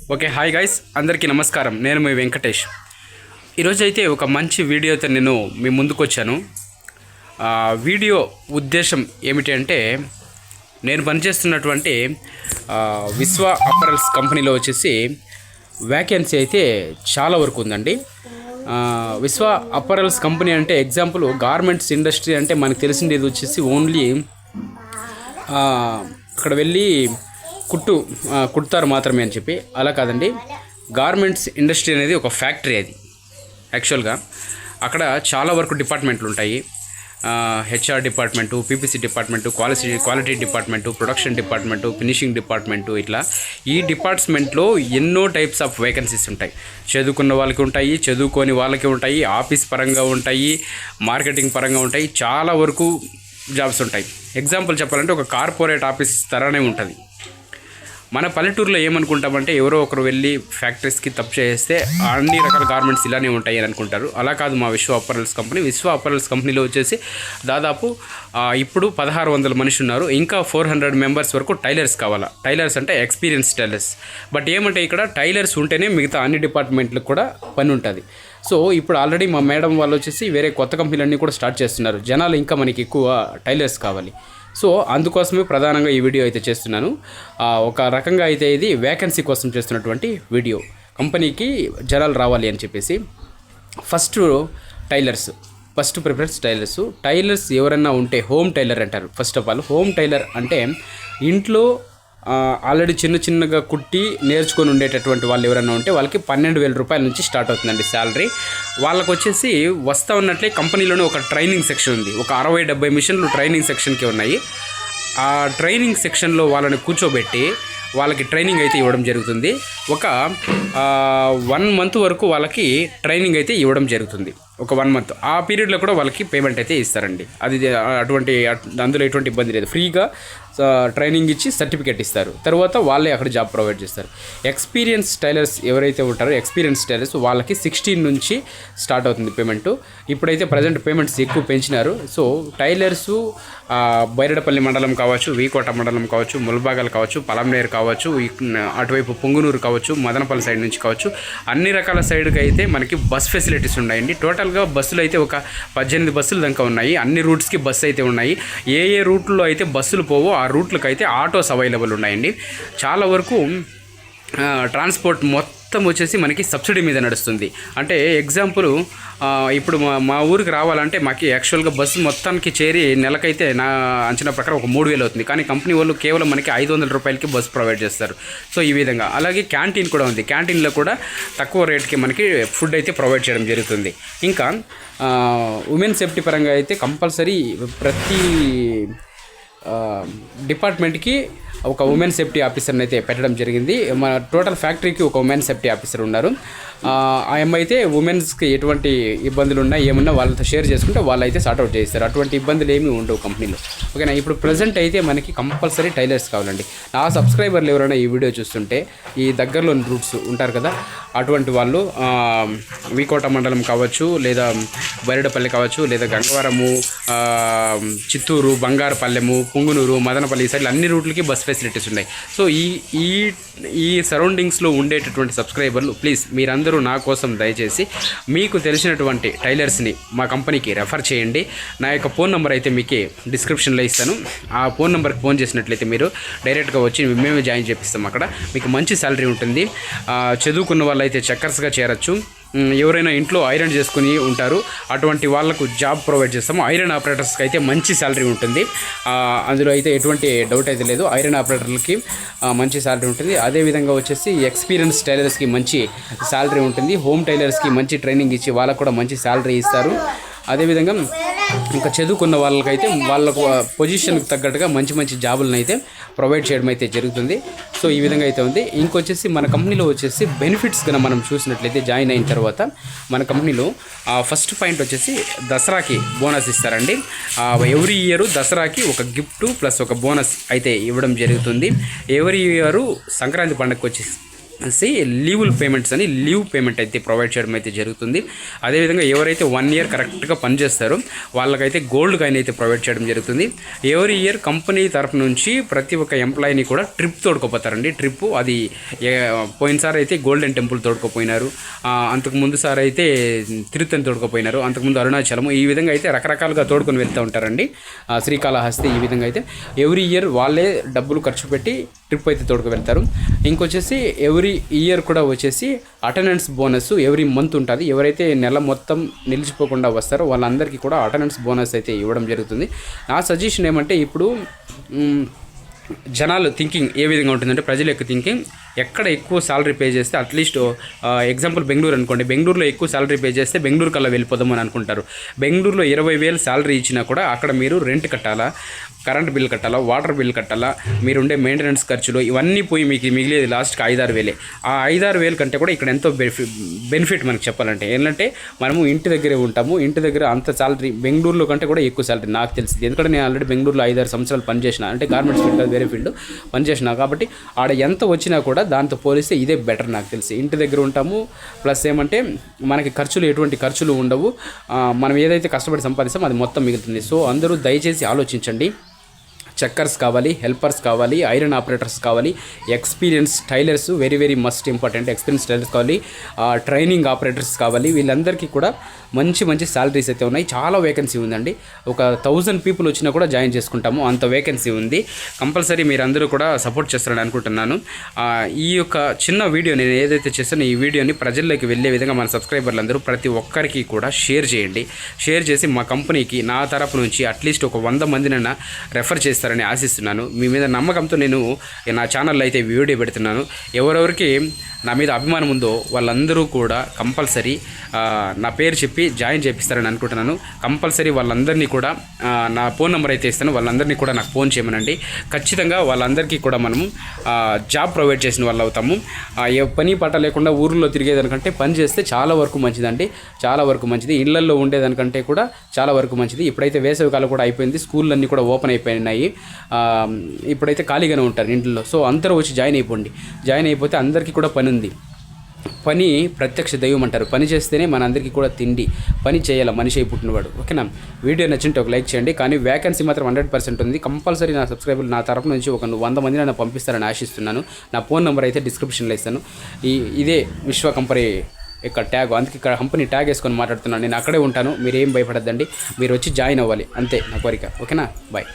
Okay, hi guys, అందరికీ నమస్కారం. నేను మీ వెంకటేష్. ఈరోజు అయితే ఒక మంచి వీడియోతో నేను మీ ముందుకు వచ్చాను. వీడియో ఉద్దేశం ఏమిటి అంటే, నేను పనిచేస్తున్నటువంటి విశ్వ అప్పరల్స్ కంపెనీలో వచ్చేసి వ్యాకెన్సీ అయితే చాలా వరకు ఉందండి. విశ్వ అప్పరల్స్ కంపెనీ అంటే ఎగ్జాంపుల్ గార్మెంట్స్ ఇండస్ట్రీ అంటే మనకు తెలిసింది వచ్చేసి ఓన్లీ అక్కడ వెళ్ళి కుడతారు మాత్రమే అని చెప్పి, అలా కాదండి. గార్మెంట్స్ ఇండస్ట్రీ అనేది ఒక ఫ్యాక్టరీ. అది యాక్చువల్గా అక్కడ చాలా వరకు డిపార్ట్మెంట్లు ఉంటాయి. HR department, PPC department, quality department, production department, finishing department, ఇట్లా ఈ డిపార్ట్మెంట్లో ఎన్నో టైప్స్ ఆఫ్ వేకెన్సీస్ ఉంటాయి. చదువుకున్న వాళ్ళకి ఉంటాయి, చదువుకోని వాళ్ళకి ఉంటాయి, ఆఫీస్ పరంగా ఉంటాయి, మార్కెటింగ్ పరంగా ఉంటాయి, చాలా వరకు జాబ్స్ ఉంటాయి. ఎగ్జాంపుల్ చెప్పాలంటే ఒక కార్పొరేట్ ఆఫీస్ తరనే ఉంటుంది. మన పల్లెటూరులో ఏమనుకుంటామంటే, ఎవరో ఒకరు వెళ్ళి ఫ్యాక్టరీస్కి తప్పు చేస్తే అన్ని రకాల గార్మెంట్స్ ఇలానే ఉంటాయి అని అనుకుంటారు. అలా కాదు మా విశ్వ అప్పరల్స్ కంపెనీ. విశ్వ అప్పరల్స్ కంపెనీలో వచ్చేసి దాదాపు ఇప్పుడు 1600 మనుషులు ఉన్నారు. ఇంకా 400 మెంబర్స్ వరకు టైలర్స్ కావాలా. టైలర్స్ అంటే ఎక్స్పీరియన్స్ టైలర్స్. బట్ ఏమంటే ఇక్కడ టైలర్స్ ఉంటేనే మిగతా అన్ని డిపార్ట్మెంట్లకు కూడా పని ఉంటుంది. సో ఇప్పుడు ఆల్రెడీ మా మేడం వాళ్ళు వచ్చేసి వేరే కొత్త కంపెనీలన్నీ కూడా స్టార్ట్ చేస్తున్నారు. జనాలు ఇంకా మనకి ఎక్కువ టైలర్స్ కావాలి. సో అందుకోసమే ప్రధానంగా ఈ వీడియో అయితే చేస్తున్నాను. ఒక రకంగా అయితే ఇది వేకెన్సీ కోసం చేస్తున్నటువంటి వీడియో. కంపెనీకి జనాలు రావాలి అని చెప్పేసి ఫస్ట్ ప్రిఫరెన్స్ టైలర్స్ ఎవరన్నా ఉంటే హోమ్ టైలర్ అంటారు. First of all home tailor అంటే ఇంట్లో ఆల్రెడీ చిన్నగా కుట్టి నేర్చుకొని ఉండేటటువంటి వాళ్ళు ఎవరైనా ఉంటే వాళ్ళకి 12,000 రూపాయల నుంచి స్టార్ట్ అవుతుందండి శాలరీ. వాళ్ళకు వచ్చేసి వస్తూ ఉన్నట్లే కంపెనీలోనే ఒక ట్రైనింగ్ సెక్షన్ ఉంది. ఒక 60-70 మిషన్లు ట్రైనింగ్ సెక్షన్కి ఉన్నాయి. ఆ ట్రైనింగ్ సెక్షన్లో వాళ్ళని కూర్చోబెట్టి వాళ్ళకి ట్రైనింగ్ అయితే ఇవ్వడం జరుగుతుంది. ఒక 1 మంత్ వరకు వాళ్ళకి ట్రైనింగ్ అయితే ఇవ్వడం జరుగుతుంది. ఒక 1 మంత్ ఆ పీరియడ్లో కూడా వాళ్ళకి పేమెంట్ అయితే ఇస్తారండి. అది అందులో ఎటువంటి ఇబ్బంది లేదు. ఫ్రీగా ట్రైనింగ్ ఇచ్చి సర్టిఫికేట్ ఇస్తారు. తర్వాత వాళ్ళే అక్కడ జాబ్ ప్రొవైడ్ చేస్తారు. ఎక్స్పీరియన్స్ టైలర్స్ ఎవరైతే ఉంటారో వాళ్ళకి 16 నుంచి స్టార్ట్ అవుతుంది పేమెంట్. ఇప్పుడైతే ప్రజెంట్ పేమెంట్స్ ఎక్కువ పెంచినారు. సో టైలర్సు బైరడపల్లి మండలం కావచ్చు, వీకోట మండలం కావచ్చు, ముల్బాగల్ కావచ్చు, పలంనేరు కావచ్చు, అటువైపు పొంగునూరు కావచ్చు, మదనపల్లి సైడ్ నుంచి కావచ్చు, అన్ని రకాల సైడ్కి అయితే మనకి బస్ ఫెసిలిటీస్ ఉన్నాయండి. టోటల్గా బస్సులు అయితే ఒక 18 బస్సులు దాకా ఉన్నాయి. అన్ని రూట్స్కి బస్సు అయితే ఉన్నాయి. ఏ రూట్లో అయితే బస్సులు పోవో ఆ రూట్లకు అయితే ఆటోస్ అవైలబుల్ ఉన్నాయండి. చాలా వరకు ట్రాన్స్పోర్ట్ మొత్తం వచ్చేసి మనకి సబ్సిడీ మీద నడుస్తుంది. అంటే ఎగ్జాంపుల్ ఇప్పుడు మా ఊరికి రావాలంటే మాకు యాక్చువల్గా బస్సు మొత్తానికి చేరి నెలకైతే నా అంచనా ప్రకారం ఒక 3,000 అవుతుంది. కానీ కంపెనీ వాళ్ళు కేవలం మనకి 500 రూపాయలకి బస్సు ప్రొవైడ్ చేస్తారు. సో ఈ విధంగా అలాగే క్యాంటీన్ కూడా ఉంది. క్యాంటీన్లో కూడా తక్కువ రేట్కి మనకి ఫుడ్ అయితే ప్రొవైడ్ చేయడం జరుగుతుంది. ఇంకా ఉమెన్ సేఫ్టీ పరంగా అయితే కంపల్సరీ ప్రతి డిపార్ట్మెంట్కి ఒక ఉమెన్ సేఫ్టీ ఆఫీసర్ని అయితే పెట్టడం జరిగింది. మన టోటల్ ఫ్యాక్టరీకి ఒక ఉమెన్ సేఫ్టీ ఆఫీసర్ ఉన్నారు. ఆ అయితే ఉమెన్స్కి ఎటువంటి ఇబ్బందులు ఉన్నా ఏమన్నా వాళ్ళతో షేర్ చేసుకుంటే వాళ్ళు అయితే సార్ట్అవుట్ చేస్తారు. అటువంటి ఇబ్బందులు ఏమీ ఉండవు కంపెనీలో. ఓకేనా. ఇప్పుడు ప్రజెంట్ అయితే మనకి కంపల్సరీ టైలర్స్ కావాలండి. నా సబ్స్క్రైబర్లు ఎవరైనా ఈ వీడియో చూస్తుంటే ఈ దగ్గరలోని రూట్స్ ఉంటారు కదా, అటువంటి వాళ్ళు వీకోట మండలం కావచ్చు, లేదా బైరడపల్లి కావచ్చు, లేదా గంగవరము, చిత్తూరు, బంగారపల్లెము, పుంగునూరు, మదనపల్లి సైడ్ అన్ని రూట్లకి బస్ ఫెసిలిటీస్ ఉన్నాయి. సో ఈ సరౌండింగ్స్లో ఉండేటటువంటి సబ్స్క్రైబర్లు ప్లీజ్ మీరందరూ నా కోసం దయచేసి మీకు తెలిసినటువంటి టైలర్స్ని మా కంపెనీకి రెఫర్ చేయండి. నా యొక్క ఫోన్ నెంబర్ అయితే మీకు డిస్క్రిప్షన్లో ఇస్తాను. ఆ ఫోన్ నెంబర్కి ఫోన్ చేసినట్లయితే మీరు డైరెక్ట్గా వచ్చి మేమే జాయిన్ చేపిస్తాం. అక్కడ మీకు మంచి శాలరీ ఉంటుంది. చదువుకున్న వాళ్ళు అయితే చెక్కర్స్గా చేరచ్చు. ఎవరైనా ఇంట్లో ఐరన్ చేసుకుని ఉంటారు, అటువంటి వాళ్ళకు జాబ్ ప్రొవైడ్ చేస్తాము. ఐరన్ ఆపరేటర్స్కి అయితే మంచి శాలరీ ఉంటుంది. అందులో అయితే ఎటువంటి డౌట్ అయితే లేదు. ఐరన్ ఆపరేటర్లకి మంచి శాలరీ ఉంటుంది. అదేవిధంగా వచ్చేసి ఎక్స్పీరియన్స్ టైలర్స్కి మంచి శాలరీ ఉంటుంది. హోమ్ టైలర్స్కి మంచి ట్రైనింగ్ ఇచ్చి వాళ్ళకు కూడా మంచి శాలరీ ఇస్తారు. అదేవిధంగా ఇంకా చదువుకున్న వాళ్ళకైతే వాళ్ళకు పొజిషన్కి తగ్గట్టుగా మంచి జాబులను అయితే ప్రొవైడ్ చేయడం అయితే జరుగుతుంది. సో ఈ విధంగా అయితే ఉంది. ఇంకొచ్చేసి మన కంపెనీలో వచ్చేసి బెనిఫిట్స్ కన్నా మనం చూసినట్లయితే జాయిన్ అయిన తర్వాత మన కంపెనీలో ఫస్ట్ పాయింట్ వచ్చేసి దసరాకి బోనస్ ఇస్తారండి. ఎవ్రీ ఇయర్ దసరాకి ఒక గిఫ్ట్ ప్లస్ ఒక బోనస్ అయితే ఇవ్వడం జరుగుతుంది. ఎవ్రీ ఇయర్ సంక్రాంతి పండుగకి వచ్చేసి లీవుల్ పేమెంట్స్ అని లీవ్ పేమెంట్ అయితే ప్రొవైడ్ చేయడం అయితే జరుగుతుంది. అదేవిధంగా ఎవరైతే 1 ఇయర్ కరెక్ట్గా పనిచేస్తారో వాళ్ళకైతే గోల్డ్ కాయిన్ అయితే ప్రొవైడ్ చేయడం జరుగుతుంది. ఎవ్రీ ఇయర్ కంపెనీ తరఫు నుంచి ప్రతి ఒక్క ఎంప్లాయీని కూడా ట్రిప్ తోడుకోపోతారండి. ట్రిప్ అది పోయినసారి అయితే గోల్డెన్ టెంపుల్ తోడుకోపోయినారు, అంతకుముందు సార్ అయితే తిరుత్తని తోడుకోపోయినారు, అంతకుముందు అరుణాచలము, ఈ విధంగా అయితే రకరకాలుగా తోడుకొని వెళ్తూ ఉంటారండి. శ్రీకాళహస్తి ఈ విధంగా అయితే ఎవ్రీ ఇయర్ వాళ్ళే డబ్బులు ఖర్చు పెట్టి ట్రిప్ అయితే తోడుకు వెళ్తారు. ఇంకొచ్చేసి ఎవ్రీ ఇయర్ కూడా వచ్చేసి అటెండెన్స్ బోనస్ ఎవ్రీ మంత్ ఉంటుంది. ఎవరైతే నెల మొత్తం నిలిచిపోకుండా వస్తారో వాళ్ళందరికీ కూడా అటెండెన్స్ బోనస్ అయితే ఇవ్వడం జరుగుతుంది. నా సజెషన్ ఏమంటే ఇప్పుడు జనాలు థింకింగ్ ఏ విధంగా ఉంటుందంటే ప్రజల యొక్క థింకింగ్ ఎక్కడ ఎక్కువ సాలరీ పే చేస్తే అట్లీస్ట్ ఎగ్జాంపుల్ బెంగళూరు అనుకోండి, బెంగళూరులో ఎక్కువ సాలరీ పే చేస్తే బెంగళూరు కల్లా వెళ్ళిపోదాం అని అనుకుంటారు. బెంగళూరులో 20,000 సాలరీ ఇచ్చినా కూడా అక్కడ మీరు రెంట్ కట్టాలా, కరెంట్ బిల్ కట్టాలా, వాటర్ బిల్ కట్టాలా, మీరుండే మెయింటెనెన్స్ ఖర్చులు ఇవన్నీ పోయి మీకు మిగిలేది లాస్ట్కి 5-6 ఆ 5-6 కంటే కూడా ఇక్కడ ఎంతో బెనిఫిట్ మనకు చెప్పాలంటే. ఏంటంటే మనము ఇంటి దగ్గరే ఉంటాము, ఇంటి దగ్గర అంత సాలరీ బెంగళూరులో కంటే కూడా ఎక్కువ సాలరీ నాకు తెలిసింది. ఎందుకంటే నేను ఆల్రెడీ బెంగళూరులో 5-6 సంవత్సరాలు పనిచేసిన, అంటే గార్మెంట్స్ ఫీల్డ్ కాదు వేరే ఫీల్డ్ పనిచేసిన కాబట్టి ఆడ ఎంత వచ్చినా కూడా దాంతో పోలిస్తే ఇదే బెటర్ నాకు తెలిసి. ఇంటి దగ్గర ఉంటాము, ప్లస్ ఏమంటే మనకి ఎటువంటి ఖర్చులు ఉండవు, మనం ఏదైతే కష్టపడి సంపాదిస్తామో అది మొత్తం మిగులుతుంది. సో అందరూ దయచేసి ఆలోచించండి. చెక్కర్స్ కావాలి, హెల్పర్స్ కావాలి, ఐరన్ ఆపరేటర్స్ కావాలి, experience tailors very very must important, experience tailors కావాలి, ట్రైనింగ్ ఆపరేటర్స్ కావాలి. వీళ్ళందరికీ కూడా మంచి సాలరీస్ అయితే ఉన్నాయి. చాలా వేకెన్సీ ఉందండి. ఒక 1000 పీపుల్ వచ్చినా కూడా జాయిన్ చేసుకుంటాము, అంత వేకెన్సీ ఉంది. కంపల్సరీ మీరందరూ కూడా సపోర్ట్ చేస్తారని అనుకుంటున్నాను. ఈ యొక్క చిన్న వీడియో నేను ఏదైతే చేస్తానో ఈ వీడియోని ప్రజల్లోకి వెళ్ళే విధంగా మన సబ్స్క్రైబర్లు అందరూ ప్రతి ఒక్కరికి కూడా షేర్ చేయండి. షేర్ చేసి మా కంపెనీకి నా తరపు నుంచి అట్లీస్ట్ ఒక 100 మందినైనా రెఫర్ చేస్తారని ఆశిస్తున్నాను. మీ మీద నమ్మకంతో నేను నా ఛానల్లో అయితే వీడియో పెడుతున్నాను. ఎవరెవరికి నా మీద అభిమానం ఉందో వాళ్ళందరూ కూడా కంపల్సరీ నా పేరు చెప్పి జాయిన్ చేపిస్తారని అనుకుంటున్నాను. కంపల్సరీ వాళ్ళందరినీ కూడా నా ఫోన్ నెంబర్ అయితే ఇస్తాను, వాళ్ళందరినీ కూడా నాకు ఫోన్ చేయమనండి. ఖచ్చితంగా వాళ్ళందరికీ కూడా మనము జాబ్ ప్రొవైడ్ చేసిన వాళ్ళు అవుతాము. ఏ పని పాట లేకుండా ఊర్లో తిరిగేదానికంటే పని చేస్తే చాలా వరకు మంచిదండి, చాలా వరకు మంచిది. ఇళ్లల్లో ఉండేదానికంటే కూడా చాలా వరకు మంచిది. ఇప్పుడైతే వేసవికాలం కూడా అయిపోయింది, స్కూళ్ళు అన్నీ కూడా ఓపెన్ అయిపోయినాయి. ఇప్పుడైతే ఖాళీగానే ఉంటారు ఇంట్లో. సో అందరూ వచ్చి జాయిన్ అయిపోతే అందరికీ కూడా పని ఉంది. పని ప్రత్యక్ష దైవం అంటారు. పని చేస్తేనే మన అందరికీ కూడా తిండి. పని చేయాలి మనిషి అయి పుట్టినవాడు. ఓకేనా? వీడియో నచ్చింటే ఒక లైక్ చేయండి. కానీ వేకెన్సీ మాత్రం 100% ఉంది. కంపల్సరీ నా సబ్స్క్రైబర్లు నా తరపు నుంచి ఒక 100 మందిని నన్ను పంపిస్తారని ఆశిస్తున్నాను. నా ఫోన్ నెంబర్ అయితే డిస్క్రిప్షన్లో ఇస్తాను. ఇదే విశ్వ కంపెనీ ఇక్కడ ట్యాగ్, అందుకే ఇక్కడ కంపెనీ ట్యాగ్ వేసుకొని మాట్లాడుతున్నాను. నేను అక్కడే ఉంటాను, మీరేం భయపడద్దండి. మీరు వచ్చి జాయిన్ అవ్వాలి అంతే నా కోరిక. ఓకేనా? బాయ్.